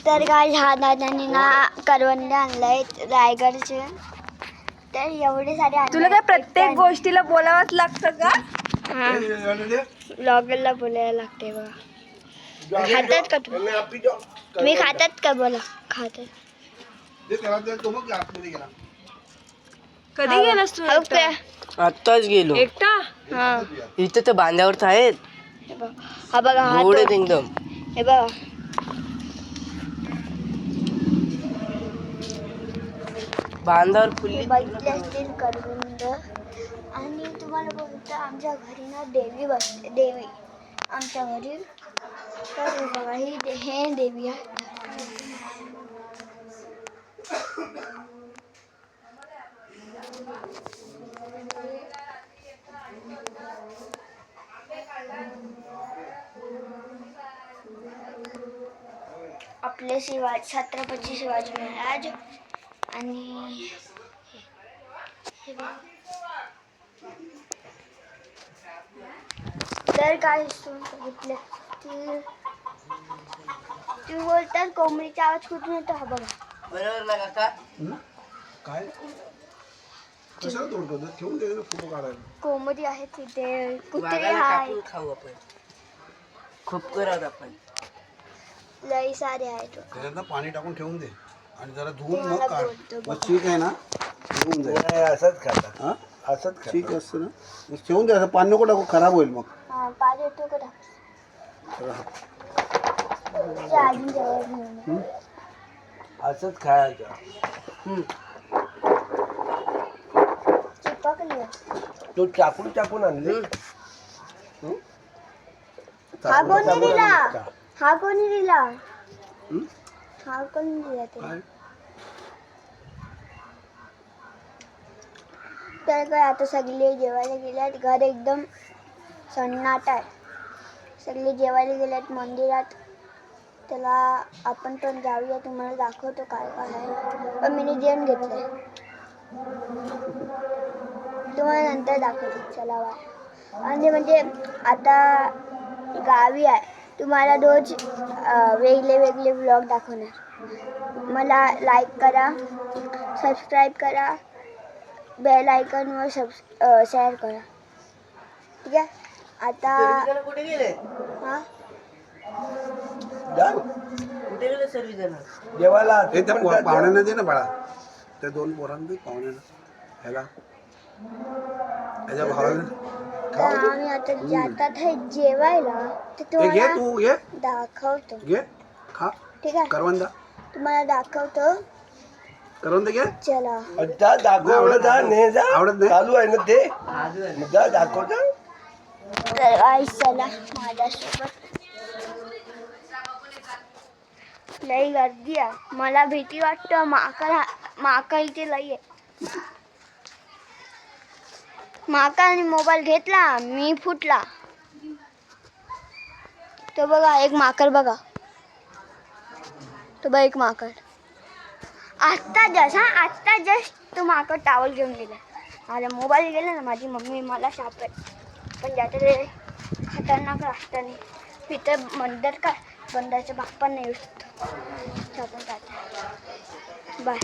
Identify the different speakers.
Speaker 1: तर काय ह्या दादांनी ना करवंदे आणलंय रायगडचे. तर एवढे सारे आणले.
Speaker 2: तुला काय प्रत्येक गोष्टीला बोलावंच लागतं का?
Speaker 1: हा ब्लॉगरला बोलायला लागते बघा. खातात का तुम्ही खातात का? बोला खातात.
Speaker 2: कधी गेलास तू?
Speaker 3: आत्ताच गेलो.
Speaker 2: एकटा?
Speaker 1: हा
Speaker 3: इथे तर बांधावरच आहेत.
Speaker 1: हा बघा हा
Speaker 3: गोड
Speaker 1: तो.
Speaker 3: आहेत एकदम.
Speaker 1: हे बघा
Speaker 3: बांधावर फुल्ली
Speaker 1: बघितले असतील करवंद. आणि तुम्हाला बोलतो आमच्या घरी ना देवी बसते. देवी आमच्या घरी. तर हे बघा हे देवी आहे. आपले छत्रपती शिवाजी महाराज. आणि हे बघा. तर काय बघितलं की तुम्ही बोलतात कोंबडीचा आवाज कुठून येतो? हा बघा.
Speaker 3: बरोबर ना काका?
Speaker 4: काय कशाला तोडतो? ठेवून दे ना फोटो काढायला.
Speaker 1: कोंबडी आहे तिथे. कुत्रे
Speaker 3: वाघाला
Speaker 1: आहे.
Speaker 3: कापून खाऊ आपण. खूप करावं आपण.
Speaker 1: लई सारे आहेत.
Speaker 4: त्याच्यात पाणी टाकून ठेवून दे आणि जरा धुवून
Speaker 1: ते
Speaker 4: मग
Speaker 1: मला
Speaker 4: काढ.
Speaker 1: बोलतो
Speaker 4: मग
Speaker 1: बघा.
Speaker 4: ठीक आहे ना? ठेवून दे.
Speaker 5: असंच खातात
Speaker 4: हा
Speaker 5: असंच खातात.
Speaker 4: ठीक असतं ना? मग ठेवून दे. असं पाणी नको टाकू, खराब होईल मग.
Speaker 1: हा पाणी येतो का? ते अजून जवळ घेऊन ये.
Speaker 5: असंच खायचं.
Speaker 1: चिपकली.
Speaker 5: तो टाकून आणले.
Speaker 1: हा कोणी दिला? हा कोणी दिला?
Speaker 4: हं?
Speaker 1: हा कोणी दिला ते?
Speaker 4: काय
Speaker 1: तर काय आता सगळे जेवायला गेल्यात. घर एकदम सन्नाट आहे. सगळे जेवायला गेल्यात मंदिरात. त्याला आपण पण जाऊया. तुम्हाला दाखवतो काय काय आहे. पण मी जेवण घेतलंय. तुम्हाला नंतर दाखवतो. चला बाय. आणि म्हणजे आता गावी आहे. तुम्हाला रोज वेगळे वेगळे व्लॉग दाखवणार. मला लाईक करा, सबस्क्राईब करा, बेल आयकॉनवर शेअर करा. ठीक आहे. आता
Speaker 3: कुठे गेले?
Speaker 1: हा
Speaker 3: कुठे गेले सर्व जण?
Speaker 5: जेवायला
Speaker 4: हे त्या पाहुण्यांना दे ना बाळा. त्या दोन पोरांना दे पाहुण्यांना. ह्याला ह्याच्या भावाला.
Speaker 1: तर आम्ही आता जातात आहे जेवायला. तर
Speaker 4: हे घे
Speaker 1: तुम्हाला
Speaker 4: तू घे
Speaker 1: दाखवतो.
Speaker 4: घे खा
Speaker 1: ठीक आहे.
Speaker 4: करवंदा.
Speaker 1: तुम्हाला दाखवतो.
Speaker 4: करवंदा घे.
Speaker 1: चला.
Speaker 5: जा दाखव जा ने जा.
Speaker 4: आवडत नाही?
Speaker 5: चालू आहे ना ते. जा दाखव जा.
Speaker 1: तर आई चला माझ्यासोबत. लई गर्दी आहे. मला भीती वाटतं. माकड इथे लई आहे. माकाने मोबाईल घेतला. मी फुटला. तो बघा एक माकड बघा. तो बघा एक माकड. आत्ता जस्ट तो माकड टावल घेऊन गेला. माझा मोबाईल गेला ना. माझी मम्मी मला शापेल. पण ज्याचं ते खतरनाक असतं नाही. तिथं मंदिर काय बंदाच्या बाप्पा नाही येऊ शकतो. छापून टाकतो. बाय.